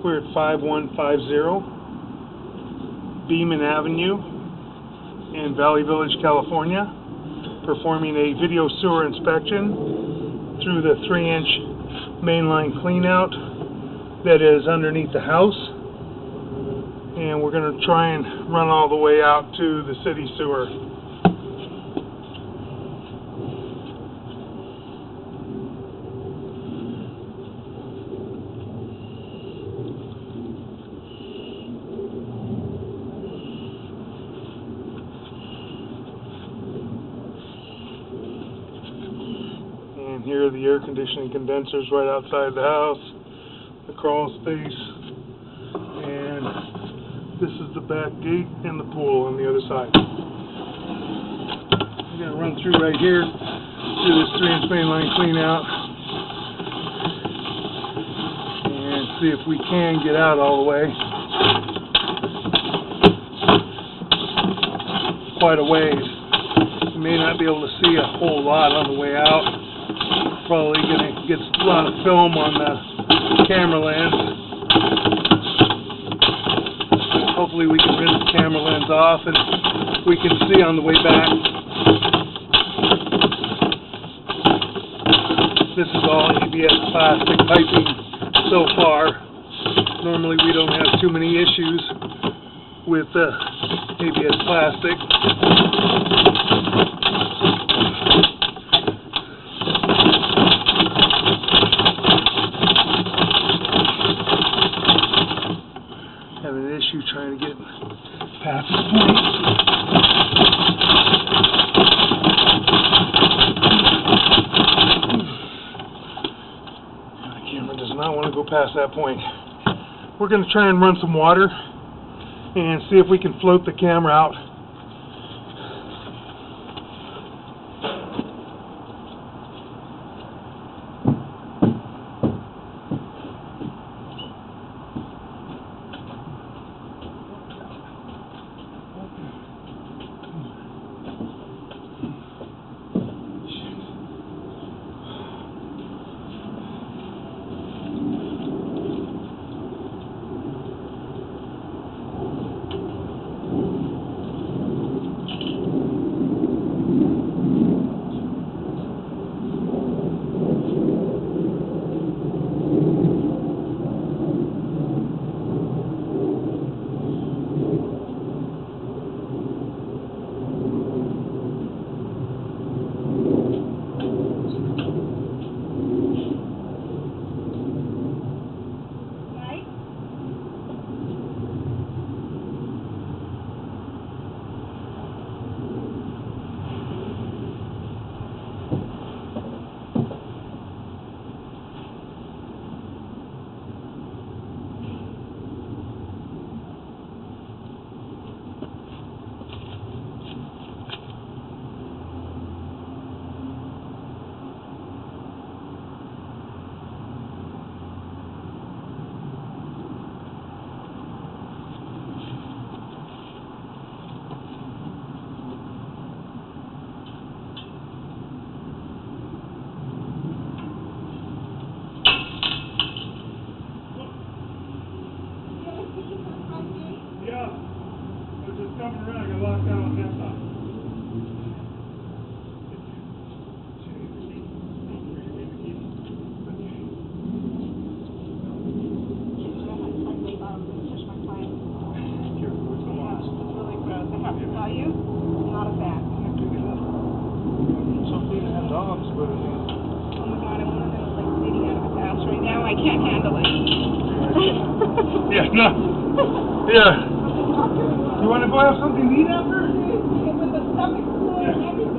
We're at 5150 Beeman Avenue in Valley Village, California, performing a video sewer inspection through the 3-inch mainline cleanout that is underneath the house. And we're going to try and run all the way out to the city sewer. And here are the air conditioning condensers right outside the house, the crawl space, and this is the back gate and the pool on the other side. I'm going to run through right here through this 3-inch mainline clean out and see if we can get out all the way. Quite a ways. You may not be able to see a whole lot on the way out. Probably going to get a lot of film on the camera lens. Hopefully we can rinse the camera lens off and we can see on the way back. This is all ABS plastic piping so far. Normally we don't have too many issues with ABS plastic. Having an issue trying to get past the point. The camera does not want to go past that point. We're going to try and run some water and see if we can float the camera out. Coming around, I got locked down on that side. I can't handle it. Yeah, no. Yeah. You want to go have something to eat after? With the stomach flu and everything.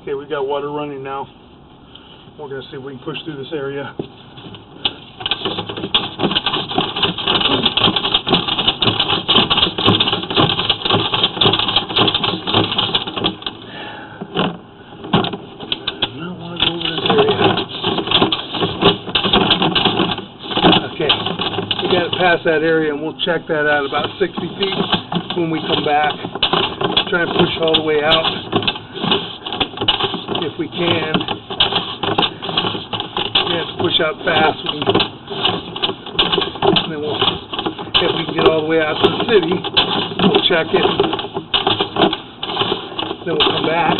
Okay, we got water running now. We're going to see if we can push through this area. I do not want to go over this area. Okay, we got to pass that area and we'll check that out about 60 feet when we come back. Try and push all the way out if we can. We have to push out fast. And then if we can get all the way out to the city, we'll check it. Then we'll come back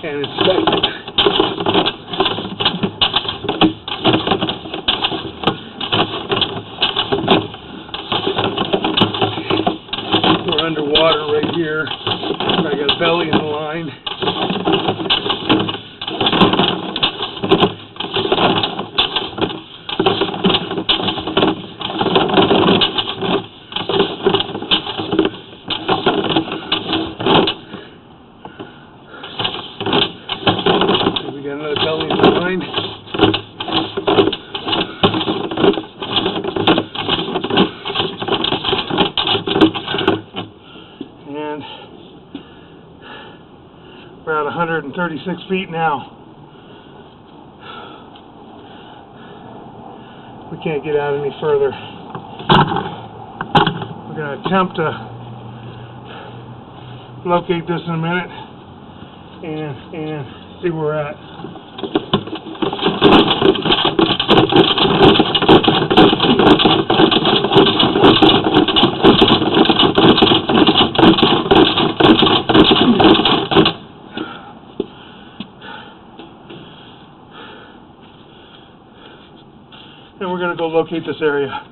and inspect it. We're underwater right here. I got a belly in the line. We got another belly in the line. And we're at 136 feet now. We can't get out any further. We're going to attempt to locate this in a minute and see where we're at. And we're going to go locate this area.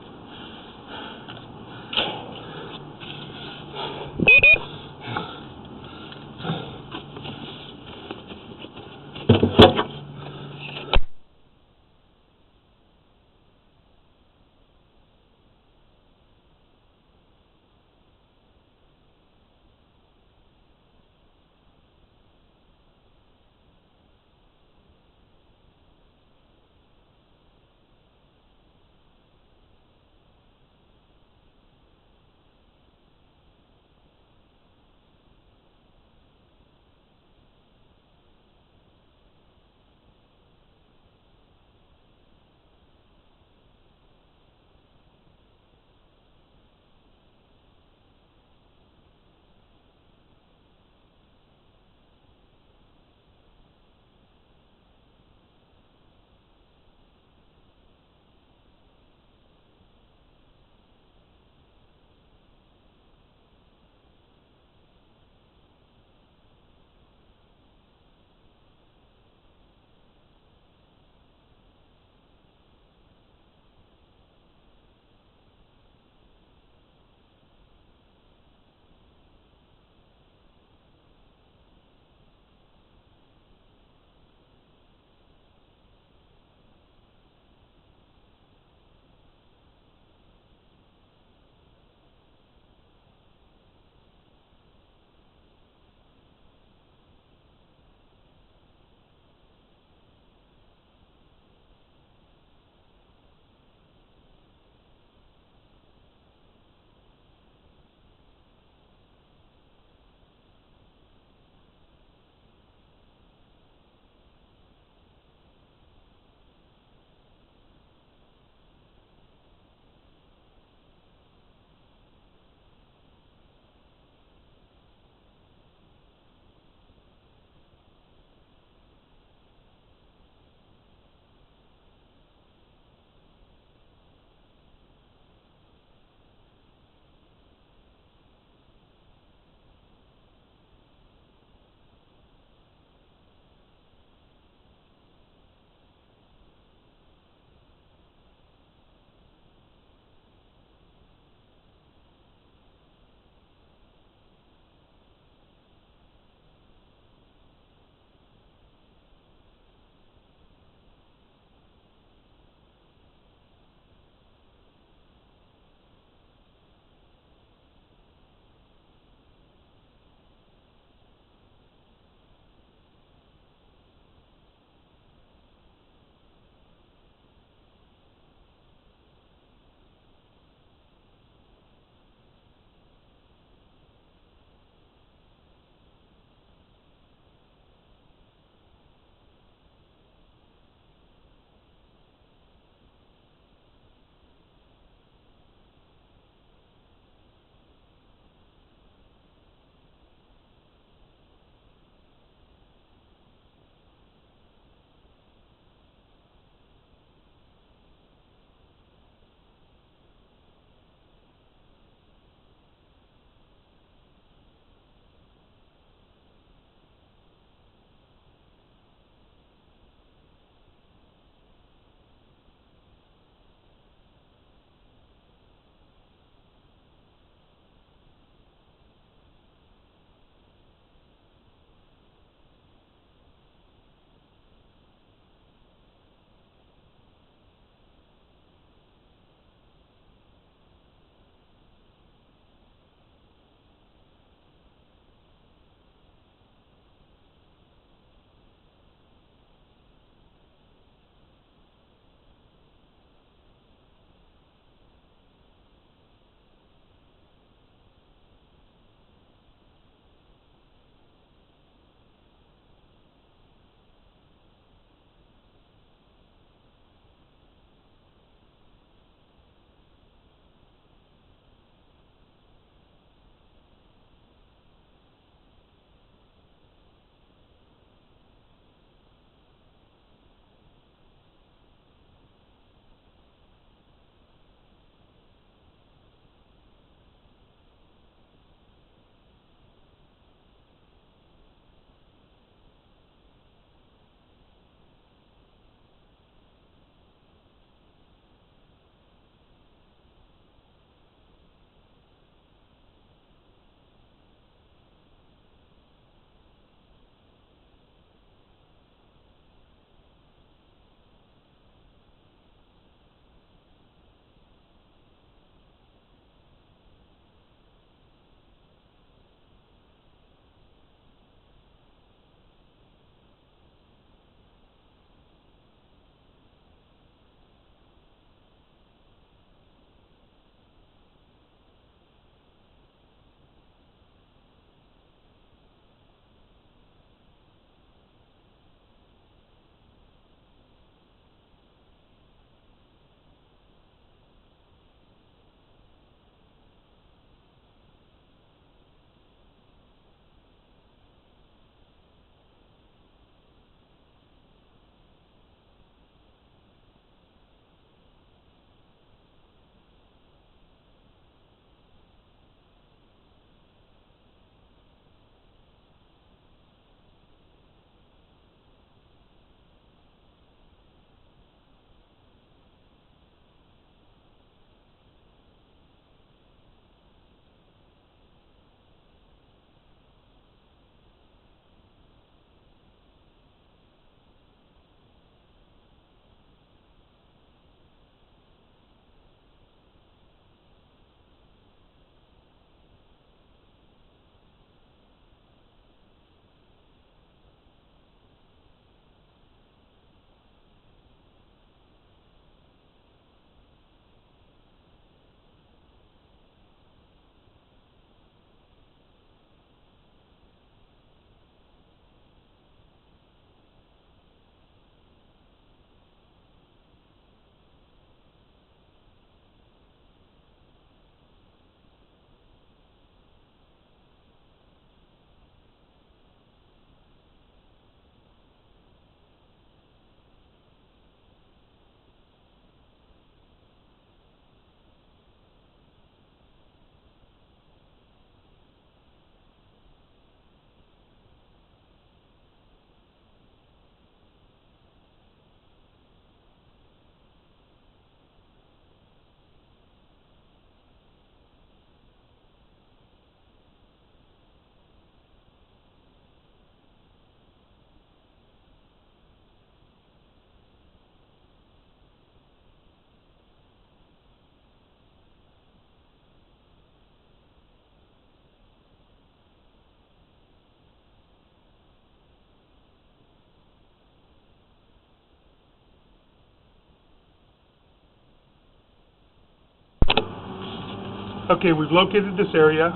Okay, we've located this area,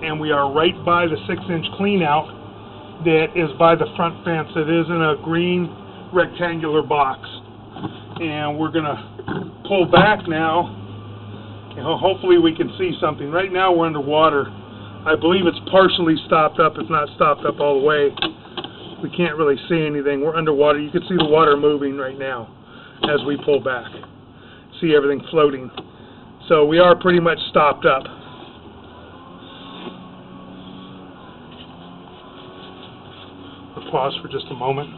and we are right by the 6-inch clean out that is by the front fence. It is in a green rectangular box. And we're going to pull back now, and hopefully we can see something. Right now we're underwater. I believe it's partially stopped up, if not stopped up all the way. We can't really see anything. We're underwater. You can see the water moving right now as we pull back. See everything floating. So we are pretty much stopped up. We'll pause for just a moment.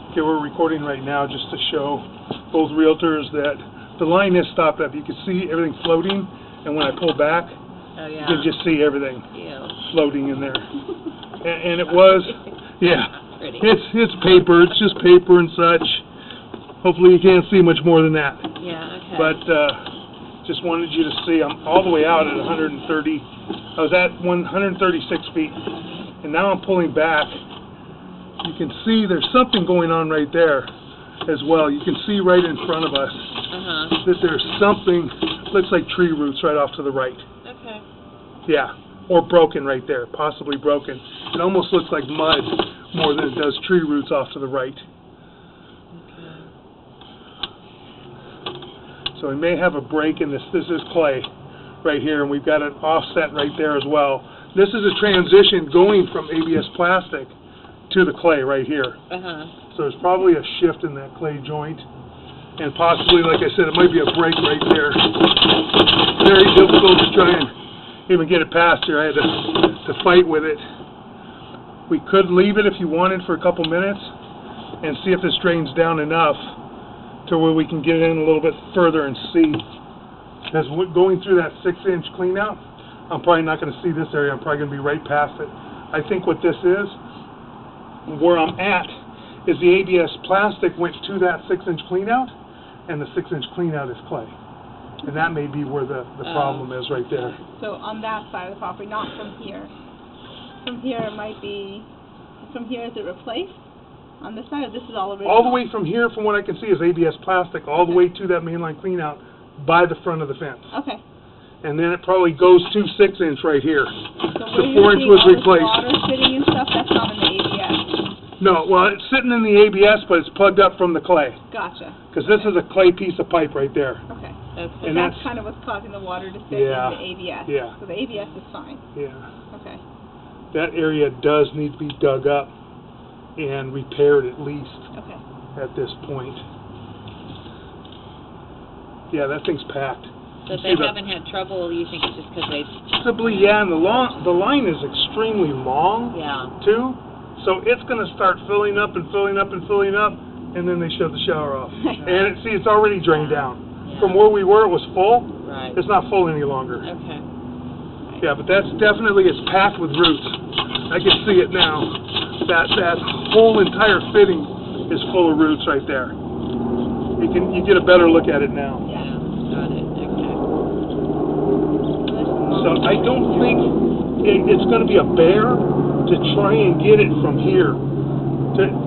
Okay, we're recording right now just to show both realtors that the line is stopped up. You can see everything floating, and when I pull back, you can just see everything floating in there. And it was, it's paper. It's just paper and such. Hopefully you can't see much more than that. Yeah, okay. But just wanted you to see, I'm all the way out at 130. I was at 136 feet, and now I'm pulling back. You can see there's something going on right there as well. You can see right in front of us that there's something, looks like tree roots right off to the right. Okay. Yeah, or broken right there, possibly broken. It almost looks like mud more than it does tree roots off to the right. Okay. So we may have a break in this. This is clay right here, and we've got an offset right there as well. This is a transition going from ABS plastic to the clay right here. So there's probably a shift in that clay joint, and possibly, like I said, it might be a break right there. Very difficult to try and even get it past here. I had to fight with it. We could leave it if you wanted for a couple minutes and see if this drains down enough to where we can get in a little bit further and see. Because going through that 6-inch clean out, I'm probably not going to see this area. I'm probably going to be right past it. I think what this is, where I'm at, is the ABS plastic went to that 6-inch clean out, and the 6-inch clean out is clay. And that may be where the problem is right there. So on that side of the property, not from here. From here it might be, from here is it replaced? On this side, or this is all original? All the way from here, from what I can see, is ABS plastic, all the way to that mainline clean out by the front of the fence. Okay. And then it probably goes to 6-inch right here. So the 4-inch was replaced. Water sitting and stuff, that's not in the ABS? No, well, it's sitting in the ABS, but it's plugged up from the clay. Gotcha. Because this is a clay piece of pipe right there. Okay. And that's kind of what's causing the water to sit in the ABS. Yeah. So the ABS is fine. Yeah. Okay. That area does need to be dug up and repaired at least at this point. Yeah, that thing's packed. So if they haven't had trouble, you think it's just because they... Possibly, yeah, and the line is extremely long, too. So it's going to start filling up and filling up and filling up, and then they shut the shower off. And see, it's already drained down. from where we were, it was full. Right. It's not full any longer. Okay. Yeah, but that's definitely, it's packed with roots. I can see it now. That whole entire fitting is full of roots right there. You get a better look at it now. Yeah. Got it. Okay. So I don't think it's going to be a bear to try and get it from here.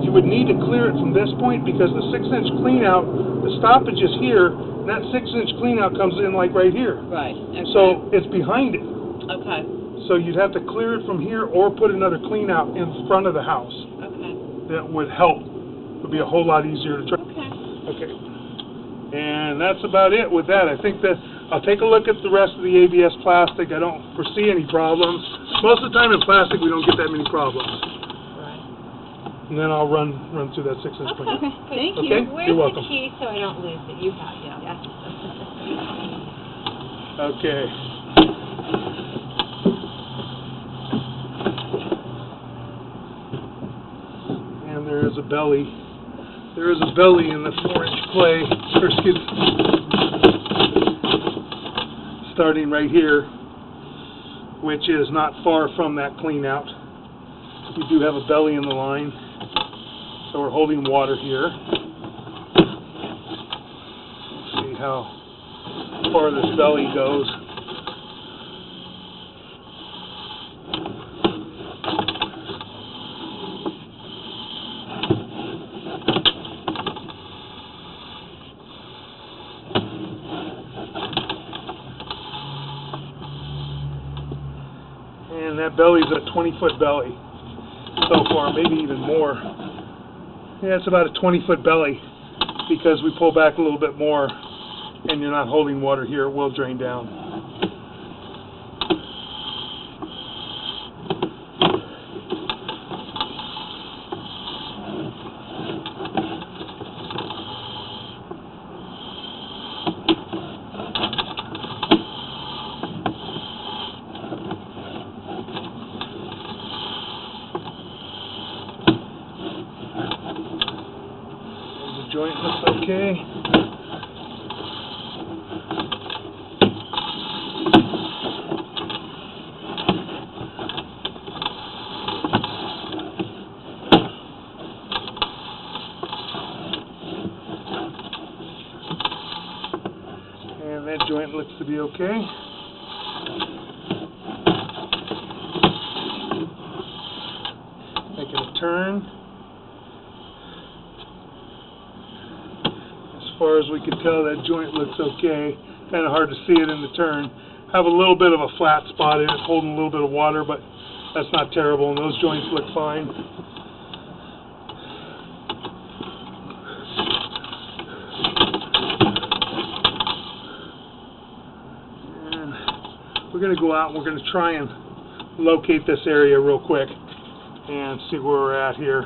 You would need to clear it from this point because the 6-inch clean out, the stoppage is here, and that 6-inch clean out comes in like right here. Right. Okay. So it's behind it. Okay. So you'd have to clear it from here or put another clean out in front of the house. Okay. That would help. It would be a whole lot easier to try. Okay. Okay. And that's about it with that. I think that I'll take a look at the rest of the ABS plastic. I don't foresee any problems. Most of the time in plastic we don't get that many problems. Right. And then I'll run through that 6-inch clean. Okay, thank you. Okay? Where's You're welcome. the key so I don't lose it? You have, yeah. Okay. And there is a belly. There is a belly in the 4-inch clay, or excuse me, starting right here, which is not far from that clean out. You do have a belly in the line, so we're holding water here. See how far this belly goes. And that belly's a 20-foot belly so far, maybe even more. Yeah, it's about a 20-foot belly because we pull back a little bit more and you're not holding water here, it will drain down. The joint looks okay. And that joint looks to be okay. Making a turn. As far as we can tell, that joint looks okay. Kind of hard to see it in the turn. Have a little bit of a flat spot in it, holding a little bit of water, but that's not terrible, and those joints look fine. And we're going to go out and we're going to try and locate this area real quick and see where we're at here.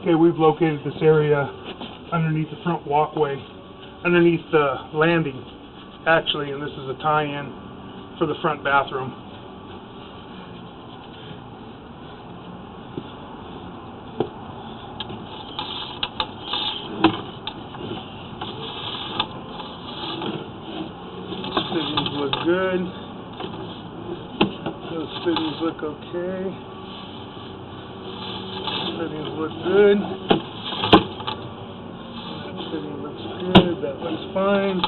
Okay, we've located this area underneath the front walkway, underneath the landing, actually, and this is a tie-in for the front bathroom. Fittings look good. Those fittings look okay. Fittings look good. That fitting looks good. That looks fine.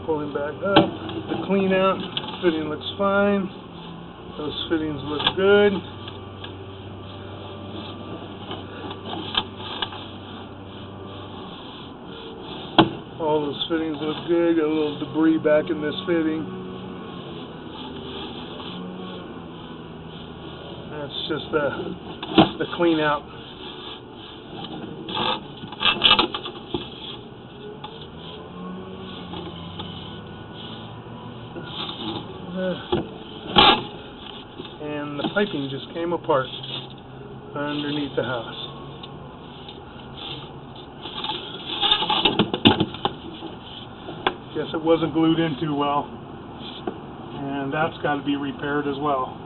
Pulling back up. The clean out. Fitting looks fine. Those fittings look good. All those fittings look good. Got a little debris back in this fitting. That's just the clean out. And the piping just came apart underneath the house. Guess it wasn't glued in too well, and that's got to be repaired as well.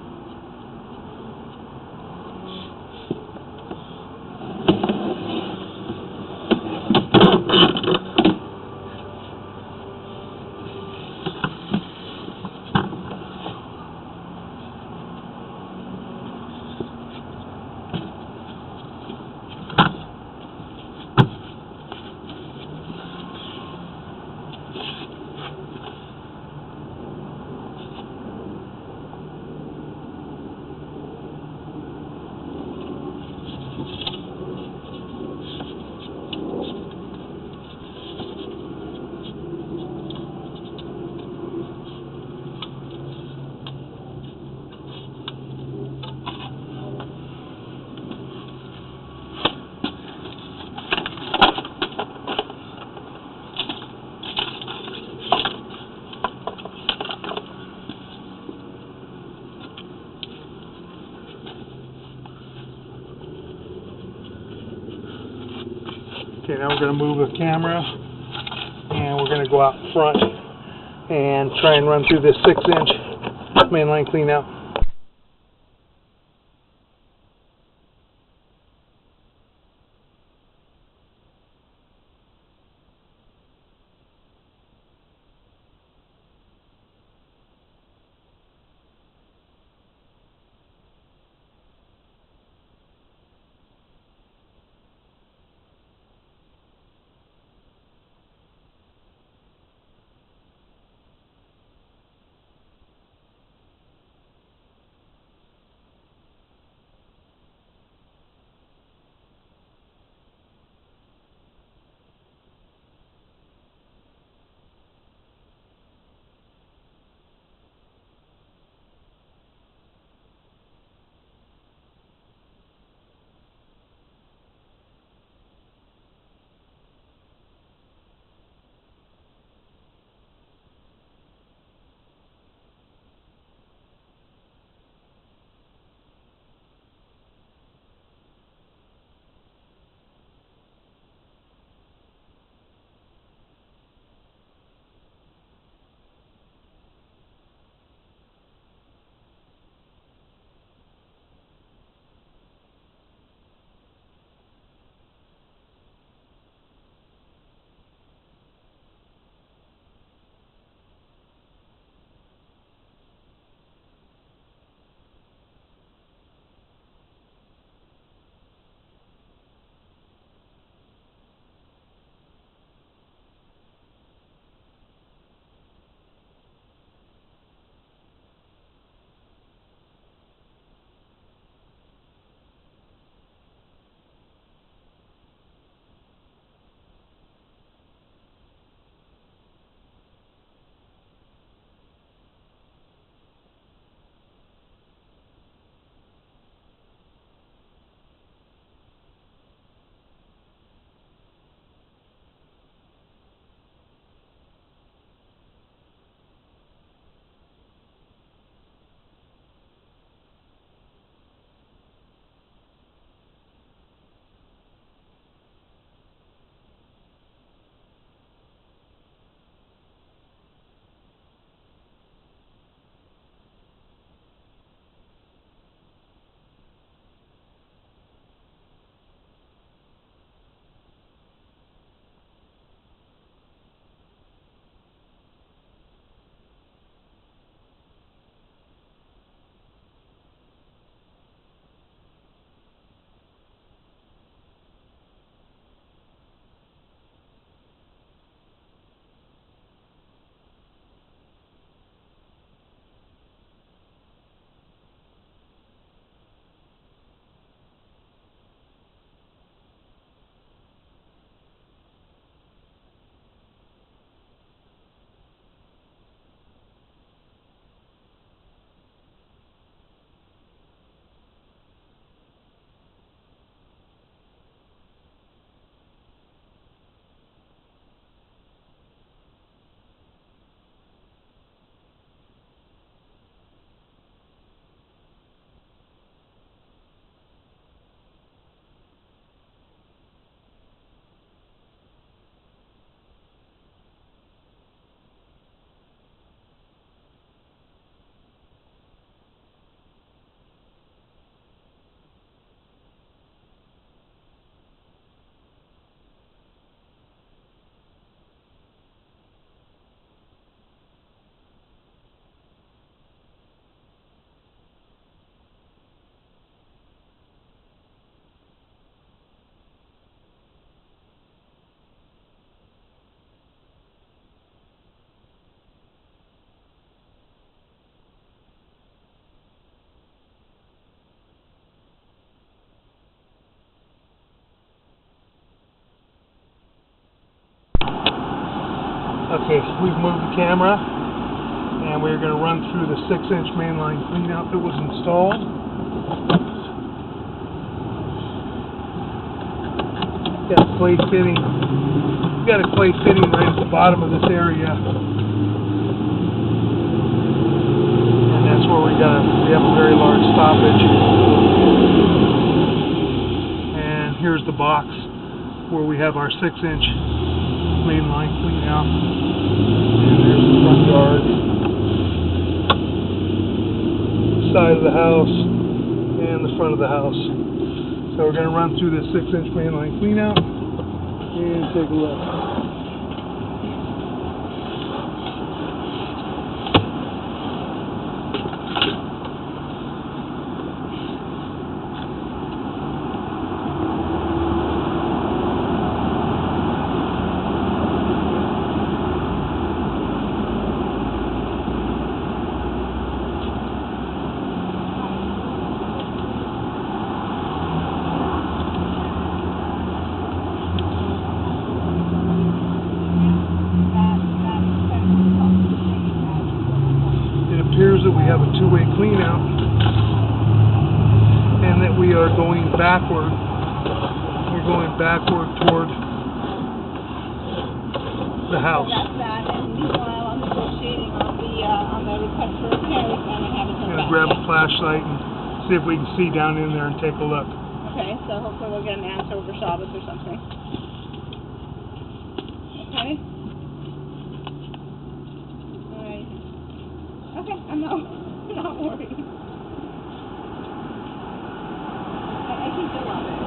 Okay, now we're going to move the camera, and we're going to go out front and try and run through this 6-inch mainline clean out. Okay, we've moved the camera, and we're going to run through the 6-inch mainline cleanout that was installed. Got a clay fitting. We got a clay fitting right at the bottom of this area, and that's where we have a very large stoppage. And here's the box where we have our 6-inch mainline cleanout. And there's the front yard, side of the house, and the front of the house. So we're going to run through this 6-inch mainline cleanout and take a look. It appears that we have a two-way cleanout and that we are going backward. We're going backward toward the house. So that's that, and meanwhile I'm negotiating on the request for repairs, and I haven't I'm heard going to back grab a yet. flashlight and see if we can see down in there and take a look. Okay, so hopefully we'll get an answer over Shabbos or something. Okay? Alright. Okay, I'm not worried. I think they'll love it.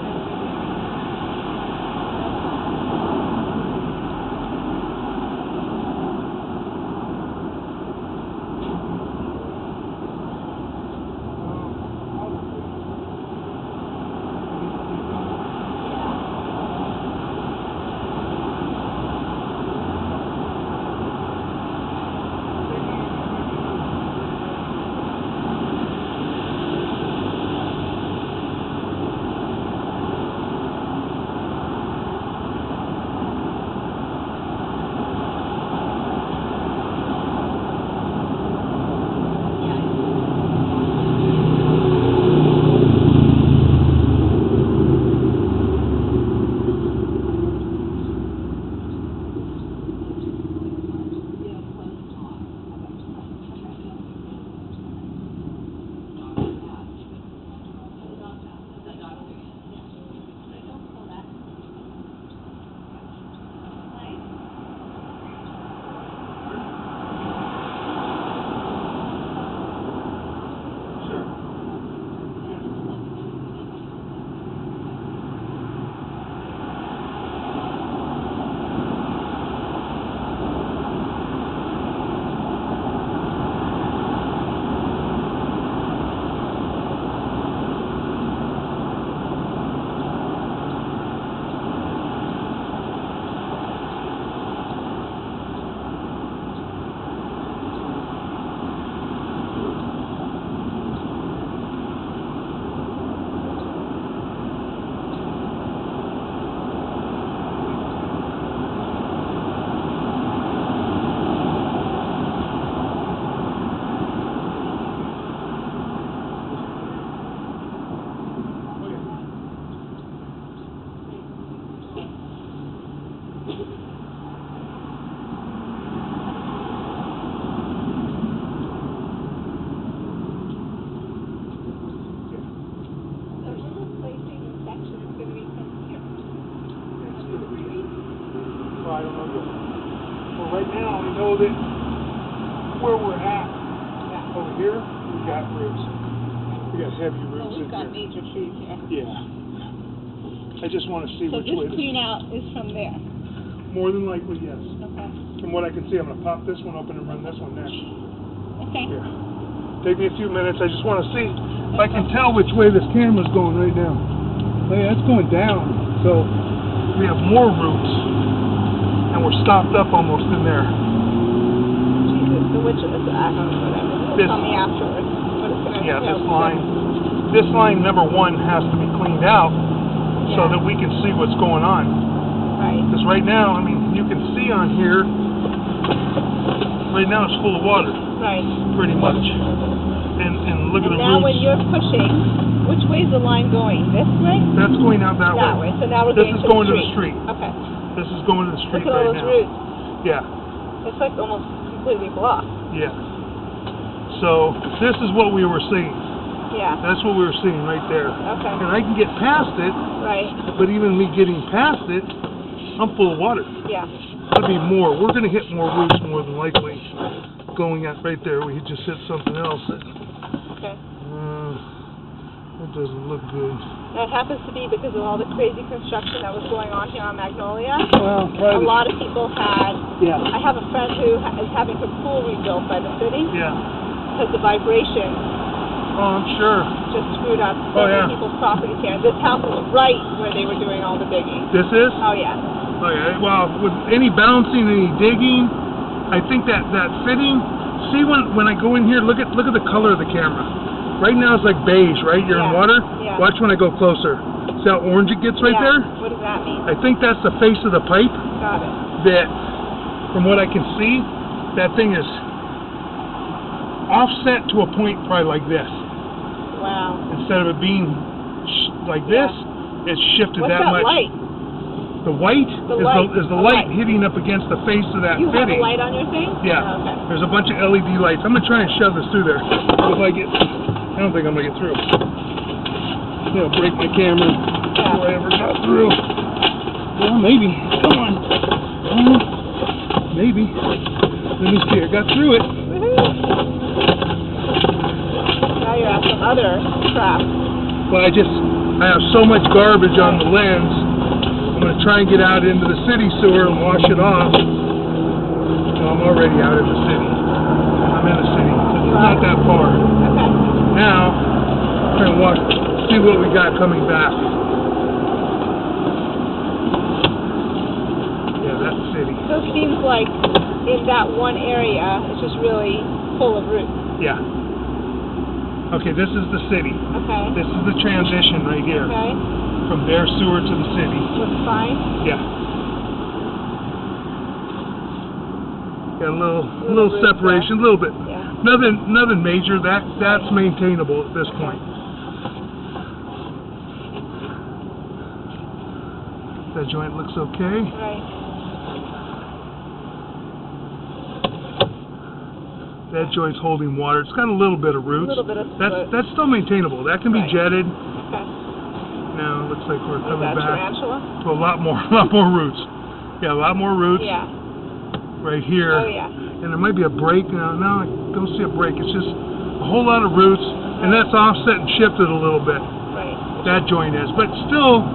Well, I don't know yet. Well, right now we know that where we're at, over here, we've got roots. We got heavy roots We've in got here. major trees here. Yeah. I just want to see So which this way this. clean out is from there. More than likely, yes. Okay. From what I can see, I'm going to pop this one open and run this one next. Okay. Yeah. Take me a few minutes. I just want to see if I can tell which way this camera's going right now. Hey, it's going down. So we have more roots, and we're stopped up almost in there. Jesus. So which is whatever. This- Tell me afterwards. What it's gonna Yeah, entail. this line number one has to be cleaned out so Yeah. that we can see what's going on. Right. Because right now, I mean, you can see on here Right now it's full of water, Right. pretty much. And look at And the now when roots. you're pushing, which way is the line going? This way? That's going out that way. So now we're This getting is to going the to the street. Okay. This is going to the street Look at all right those now. roots. Yeah, It's like almost completely blocked. yeah. So this is what we were seeing. Yeah. That's what we were seeing right there. Okay. And I can get past it, Right. but even me getting past it, I'm full of water. Yeah. There'll be more. We're going to hit more roots more than likely. Going at right there, we just hit something else. Okay. That doesn't look good. That happens to be because of all the crazy construction that was going on here on Magnolia. Well, A lot of people had. Yeah. I have a friend who is having her pool rebuilt by the city Yeah. because the vibration Oh, I'm sure. just screwed up Oh, so yeah. many people's properties here. This house is right where they were doing all the digging. This is? Oh yeah. Oh, yeah. Well, with any bouncing, any digging, I think that fitting. See, when I go in here, look at the color of the camera. Right now it's like beige, right? You're in Yeah. water. Yeah. Watch when I go closer. See how orange it gets right Yeah. there? What does that mean? I think that's the face of the pipe. Got it. That, from what I can see, that thing is offset to a point probably like this. Wow. Instead of it being like this, it's shifted What's that that much. light? The white The light. is the A light light. hitting up against the face of that You have a fitting. light on your thing? Yeah. Oh, okay. There's a bunch of LED lights. I'm gonna try and shove this through there. If I don't think I'm gonna get through. It'll break my camera before I ever got through. Well, maybe. Come on. Maybe. Let me see. I got through it. Woohoo. Now you're at some other crap. But I have so much garbage on the lens. I'm going to try and get out into the city sewer and wash it off. Well, I'm already out in the city. I'm in the city. It's not that far. Okay. Now, try and see what we got coming back. Yeah, that's city. So it seems like in that one area, it's just really full of roots. Yeah. Okay, this is the city. Okay. This is the transition right here. Okay. From their sewer to the city. Looks fine. Yeah. Got a little roots separation, a little bit. Yeah. Nothing major. That's maintainable at this point. That joint looks okay. Right. That joint's holding water. It's got a little bit of roots. A little bit of That's still maintainable. That can be Right. jetted. Okay. Now it looks like we're Is coming that back tarantula? to a lot more roots. Yeah, a lot more roots Yeah. right here. Oh yeah. And there might be a break. No, I don't see a break. It's just a whole lot of roots, and that's offset and shifted a little bit. Right. That joint is, but still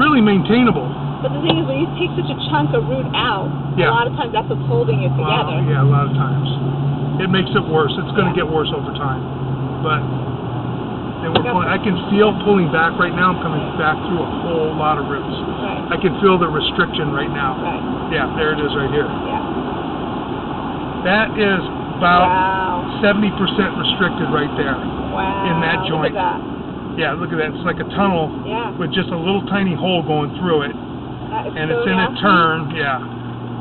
really maintainable. But the thing is, when you take such a chunk of root out, Yeah. a lot of times that's what's holding it together. Yeah, a lot of times it makes it worse. It's going to get worse over time. But then I can feel pulling back right now. I'm coming back through a whole lot of roots. Right. I can feel the restriction right now. Right. Yeah, there it is right here. Yeah. That is about Wow. 70% restricted right there. Wow. in that joint. Look at that. Yeah, look at that. It's like a tunnel Yeah. with just a little tiny hole going through it, That is and so it's in nasty. a turn. Yeah.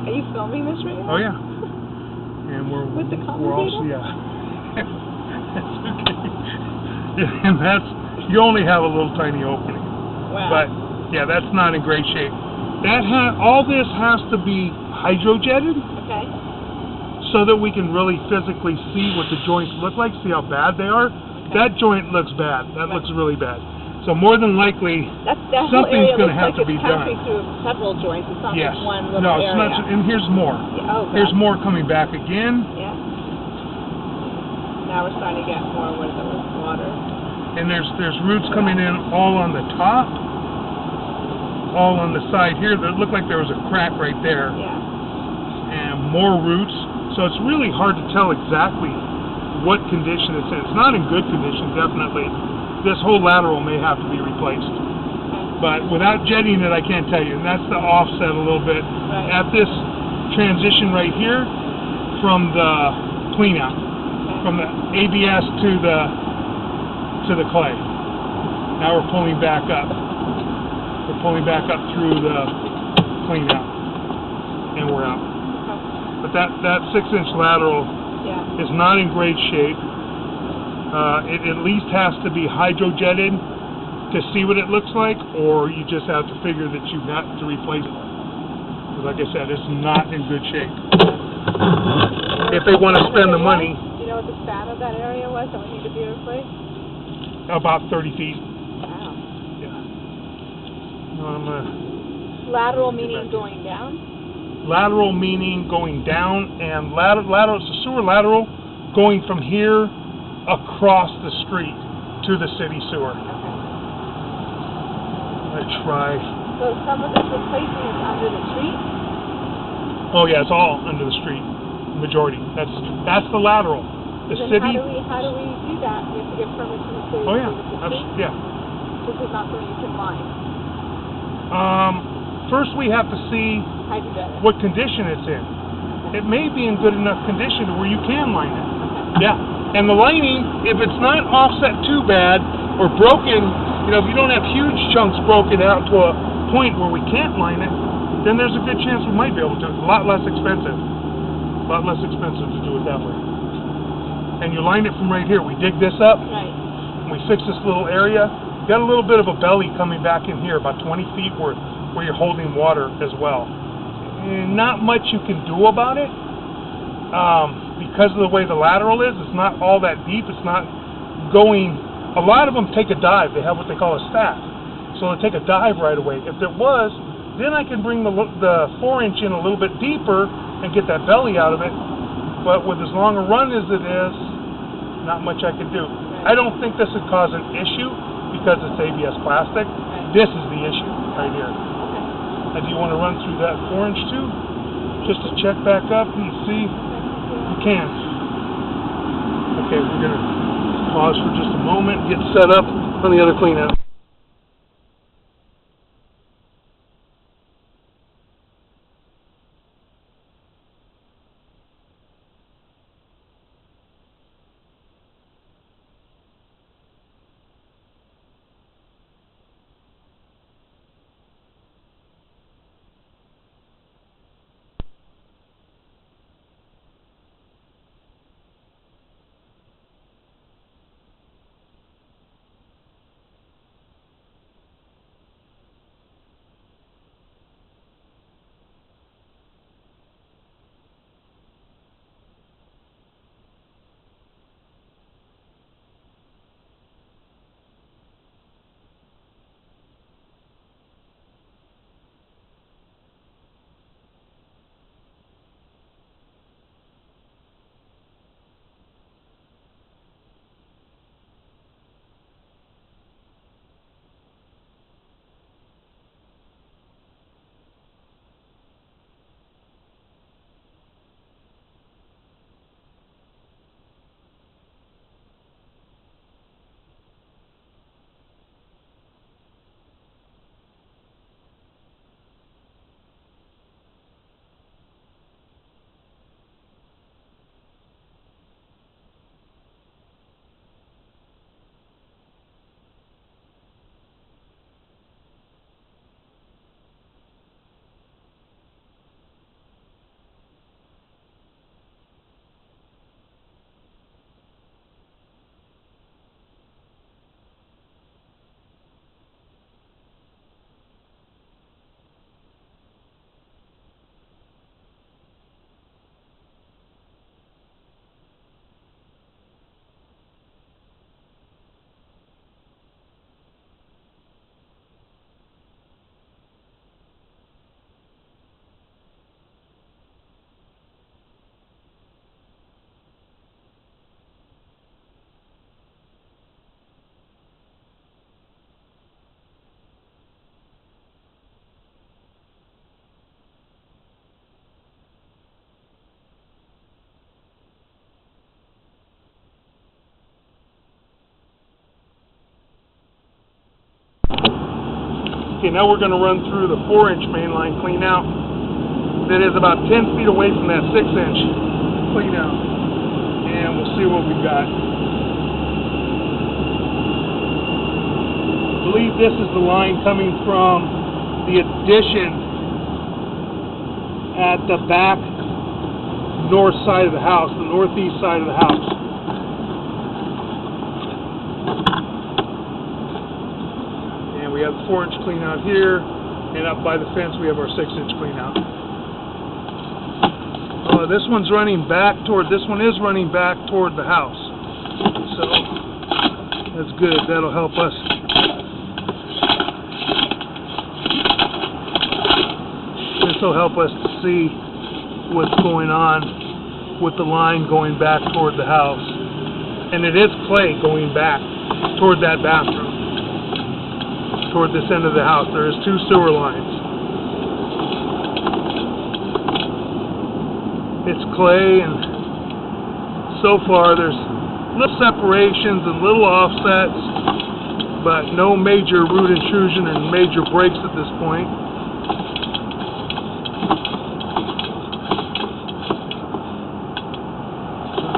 Are you filming this right now? Oh yeah. And With the we're also commentator? yeah. That's okay. And you only have a little tiny opening. Wow. But yeah, that's not in great shape. All this has to be hydrojetted Okay. so that we can really physically see what the joints look like, see how bad they are. That joint looks bad. That looks really bad. So more than likely, That whole something's area going to looks have like to be it's passing done. through several joints. It's not Yes. just one little No, area. it's not. And here's more. Yeah. Oh, God. Here's more coming back again. Yeah. Now we're starting to get more with the water. And there's roots coming in all on the top, all on the side here. That looked like there was a crack right there, Yeah. and more roots. So it's really hard to tell exactly what condition it's in. It's not in good condition, definitely. This whole lateral may have to be replaced. But without jetting it, I can't tell you. And that's the offset a little bit Right. at this transition right here from the clean out, from the ABS to the clay. Now we're pulling back up. We're pulling back up through the clean out, and we're out. But that 6-inch lateral Yeah. is not in great shape. It at least has to be hydrojetted to see what it looks like, or you just have to figure that you've got to replace it. Because like I said, it's not in good shape. If they want to spend the money, Do you know what the span of that area was that would need to be replaced? about 30 feet. Wow. Yeah. No, I'm gonna Lateral meaning going down? lateral meaning going down, and lateral, it's a sewer lateral going from here across the street to the city sewer. Okay. I try. So some of this replacing is under the street? Oh yeah, it's all under the street, majority. That's the lateral. The Then city. how do we do that? We have to get permission to clear Oh yeah, the street? yeah. This is not something you can mine. First we have to see Hydrojet. what condition it's in. It may be in good enough condition to where you can line it. Okay. Yeah. And the lining, if it's not offset too bad or broken, if you don't have huge chunks broken out to a point where we can't line it, then there's a good chance we might be able to. It's a lot less expensive. A lot less expensive to do it that way. And you line it from right here. We dig this up. Right. We fix this little area. You got a little bit of a belly coming back in here, about 20 feet where you're holding water as well. And not much you can do about it. Because of the way the lateral is, it's not all that deep. It's not going. A lot of them take a dive. They have what they call a stack, so they take a dive right away. If there was, then I can bring the 4-inch in a little bit deeper and get that belly out of it. But with as long a run as it is, not much I can do. I don't think this would cause an issue because it's ABS plastic. This is the issue right here. Okay. And do you want to run through that 4-inch too, just to check back up and see? You can. Okay, we're going to pause for just a moment, get set up on the other cleanout. Okay, now we're going to run through the 4-inch main line clean out. That is about 10 feet away from that 6-inch clean out. And we'll see what we've got. I believe this is the line coming from the addition at the back north side of the house, the northeast side of the house. And we have the 4-inch clean out here, and up by the fence we have our 6-inch clean out. This one's running back toward, this one is running back toward the house. So that's good, that'll help us. This will help us to see what's going on with the line going back toward the house. And it is clay going back toward that bathroom, toward this end of the house. There is 2 sewer lines. It's clay, and so far there's little separations and little offsets, but no major root intrusion and major breaks at this point.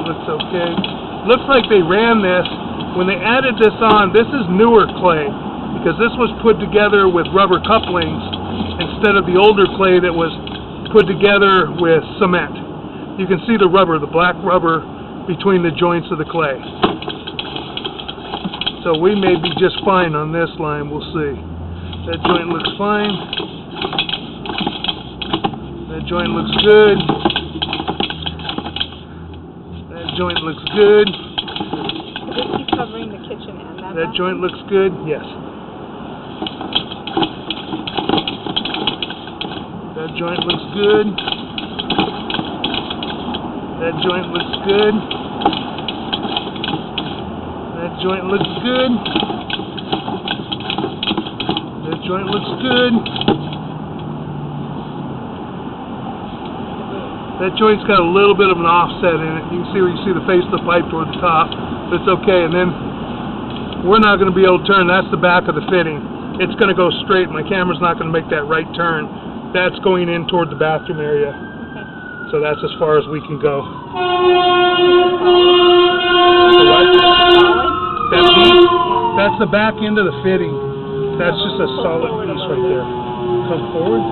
Looks okay. Looks like they ran this, when they added this on, this is newer clay, because this was put together with rubber couplings instead of the older clay that was put together with cement. You can see the rubber, the black rubber between the joints of the clay. So we may be just fine on this line, we'll see. That joint looks fine. That joint looks good. That joint looks good. This keeps covering the kitchen and that joint looks good, yes. That joint looks good. That joint looks good. That joint looks good. That joint looks good. That joint's got a little bit of an offset in it. You can see where you see the face of the pipe toward the top, but it's okay. And then we're not going to be able to turn. That's the back of the fitting. It's going to go straight. My camera's not going to make that right turn. That's going in toward the bathroom area. Okay. So that's as far as we can go. That's the back end of the fitting. That's just a solid piece right there. Come forward.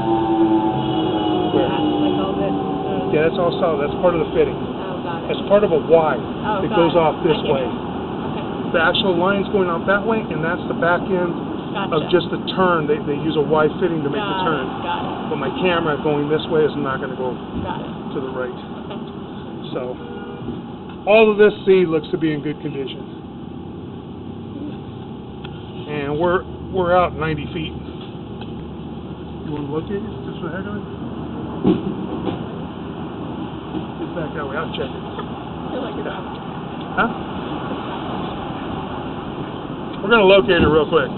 Where? Yeah, that's all solid. That's part of the fitting. That's part of a Y that goes off this way. The actual line's going out that way, and that's the back end of just the turn. They use a Y fitting to make the turn. But my camera going this way is not going to go to the right. So all of this seed looks to be in good condition. And we're out 90 feet. You want to look at it? Just for the heck of it? Get back that way. I'll check it. Huh? We're going to locate it real quick.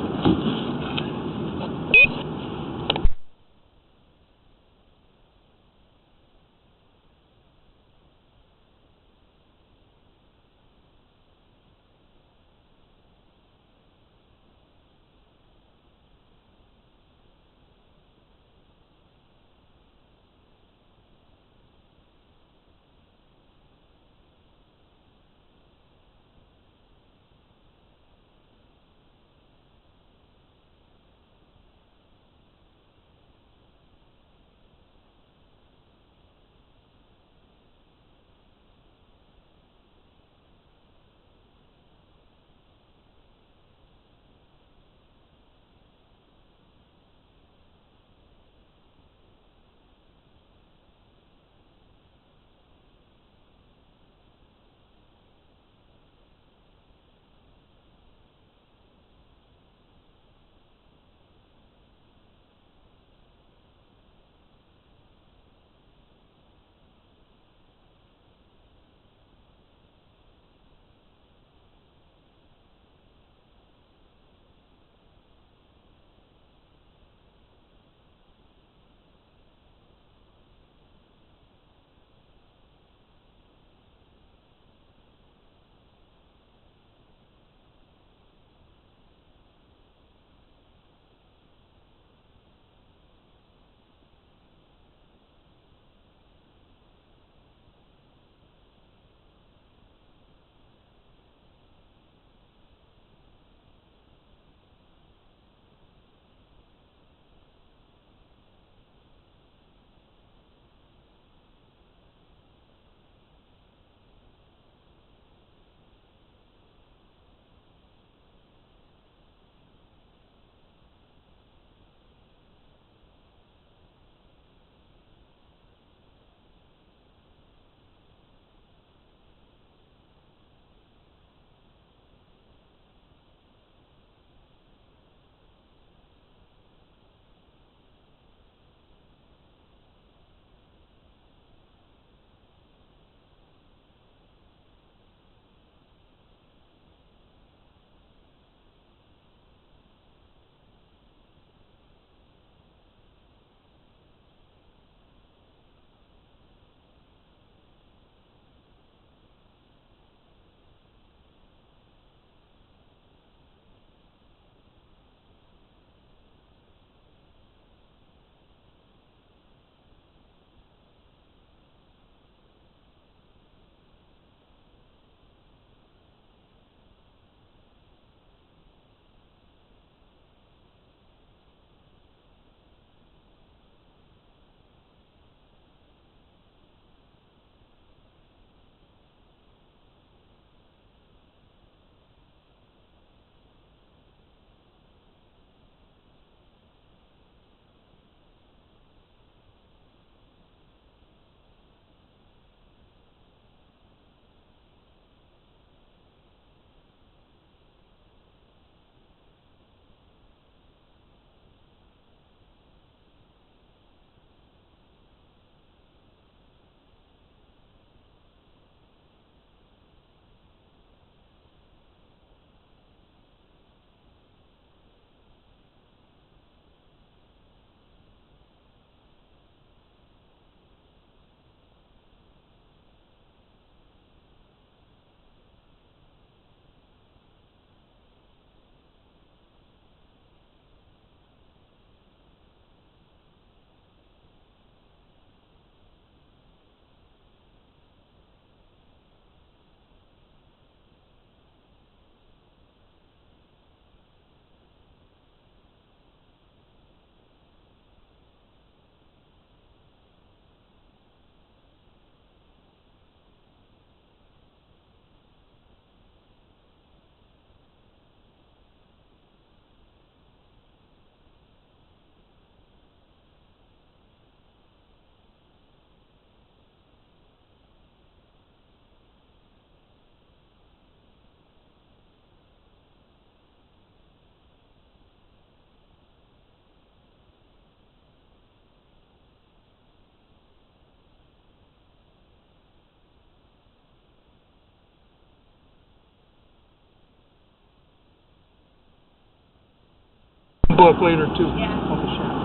book later too. Yeah. On the shaft.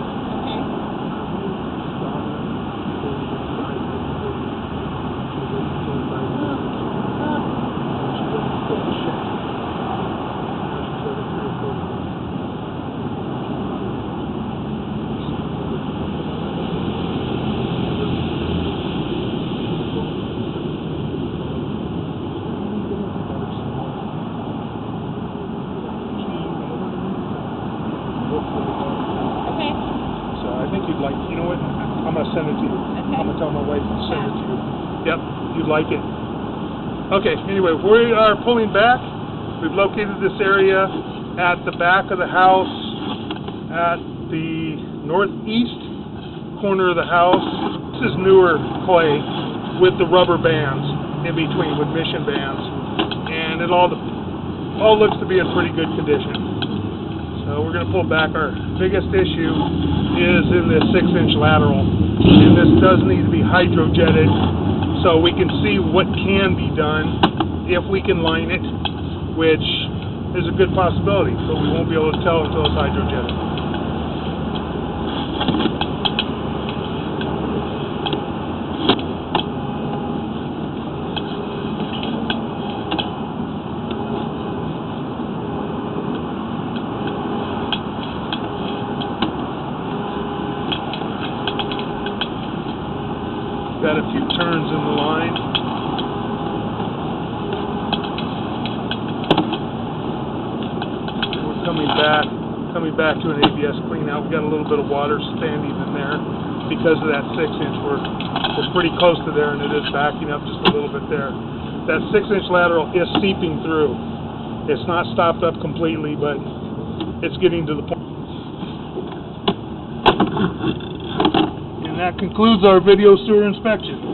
Okay. Okay. So I think you'd like, you know what, I'm going to send it to you. Okay. I'm going to tell my wife to send it to you. Yep, you'd like it. Okay, anyway, we are pulling back. We've located this area at the back of the house, at the northeast corner of the house. This is newer clay with the rubber bands in between, with mission bands. And it all looks to be in pretty good condition. So we're going to pull back. Our biggest issue is in this 6-inch lateral, and this does need to be hydrojetted so we can see what can be done if we can line it, which is a good possibility, but we won't be able to tell until it's hydrojetted. Got a few turns in the line. And we're coming back to an ABS clean out. We got a little bit of water standing in there because of that 6-inch. We're pretty close to there, and it is backing up just a little bit there. That 6-inch lateral is seeping through. It's not stopped up completely, but it's getting to the point. And that concludes our video sewer inspection.